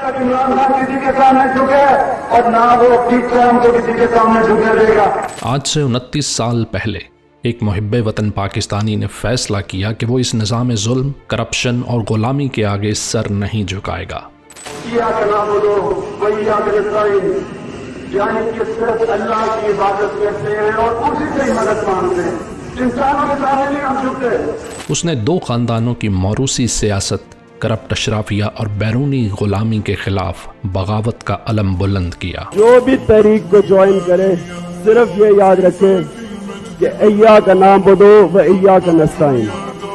तक इमरान खान किसी के सामने झुके और ना वो ठीक से हमको किसी के सामने झुकने देगा। आज से 29 साल पहले एक मुहिब्बे वतन पाकिस्तानी ने फैसला किया कि वो इस निज़ाम जुल्म, करप्शन और गुलामी के आगे सर नहीं झुकाएगा। यानी कि सिर्फ अल्लाह की इबादत करते हैं और उसी से ही मदद मांगते हैं, इंसानों के सामने नहीं हम झुकते। उसने दो खानदानों की मौरूसी सियासत, करप्ट अशराफिया और बैरूनी गुलामी के खिलाफ बगावत का अलम बुलंद किया। जो भी तहरीक को ज्वाइन करे सिर्फ ये याद रखे कि अय्या का नाम बोलो व अय्या का नस्ताइन,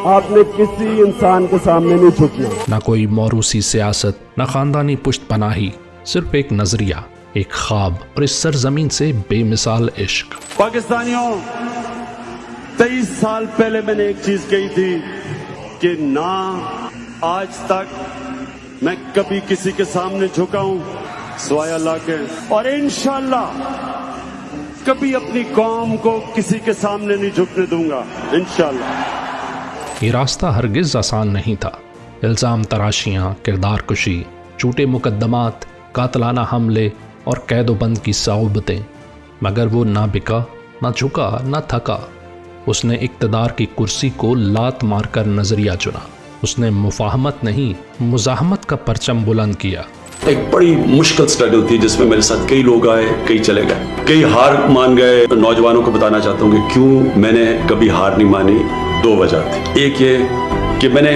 आपने किसी इंसान के सामने नहीं झुकना। ना कोई मौरूसी सियासत, ना खानदानी पुश्त पनाही, सिर्फ एक नजरिया, एक ख्वाब और इस सरजमीन से बेमिसाल इश्क। पाकिस्तानियों, 23 साल पहले मैंने एक चीज कही थी कि ना आज तक मैं कभी किसी के सामने झुका हूं सिवाय अल्लाह के, और इंशाअल्लाह कभी अपनी कौम को किसी के सामने नहीं झुकने दूंगा इंशाअल्लाह। ये रास्ता हरगिज आसान नहीं था। इल्जाम तराशियां, किरदार कुशी, झूठे मुकदमात, कातलाना हमले और कैदोबंद की सौबतें, मगर वो ना बिका, ना झुका, ना थका। उसने इक्तदार की कुर्सी को लात मारकर नजरिया चुना। उसने मुफाहमत नहीं, मुजाहमत का परचम बुलंद किया। एक बड़ी मुश्किल स्ट्रगल थी जिसमें मेरे साथ कई लोग आए, कई चले गए, कई हार मान गए। नौजवानों को बताना चाहता हूँ कि क्यों मैंने कभी हार नहीं मानी। दो वजह थी। एक ये कि मैंने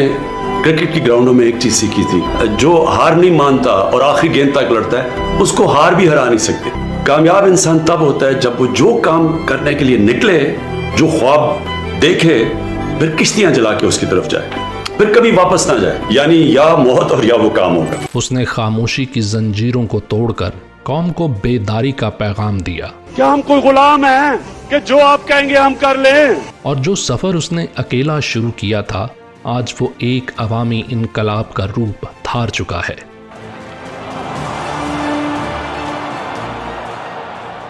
क्रिकेट की ग्राउंडों में एक चीज सीखी थी, जो हार नहीं मानता और आखिरी गेंद तक लड़ता है उसको हार भी हरा नहीं सकते। कामयाब इंसान तब होता है जब वो जो काम करने के लिए निकले, जो ख्वाब देखे, फिर किश्तियां जला के उसकी तरफ जाए, फिर कभी वापस ना जाए। यानी या मौत और या वो काम होगा। उसने खामोशी की जंजीरों को तोड़कर कौम को बेदारी का पैगाम दिया। क्या हम कोई गुलाम हैं कि जो आप कहेंगे हम कर लें? और जो सफर उसने अकेला शुरू किया था, आज वो एक अवामी इनकलाब का रूप धार चुका है।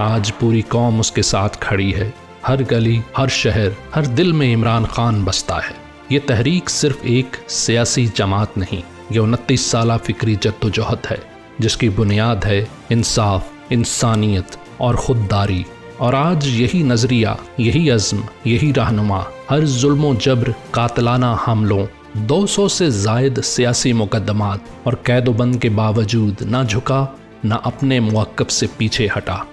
आज पूरी कौम उसके साथ खड़ी है। हर गली, हर शहर, हर दिल में इमरान खान बसता है। ये तहरीक सिर्फ एक सियासी जमात नहीं, ये 29 साला फिक्री जद्दोजहद है जिसकी बुनियाद है इंसाफ, इंसानियत और खुददारी। और आज यही नजरिया, यही अज़्म, यही रहनुमा हर जुल्म जब्र, कातलाना हमलों, 200 से जायद सियासी मुकदमात और कैदोबंद के बावजूद ना झुका, ना अपने मौक़िफ़ से पीछे हटा।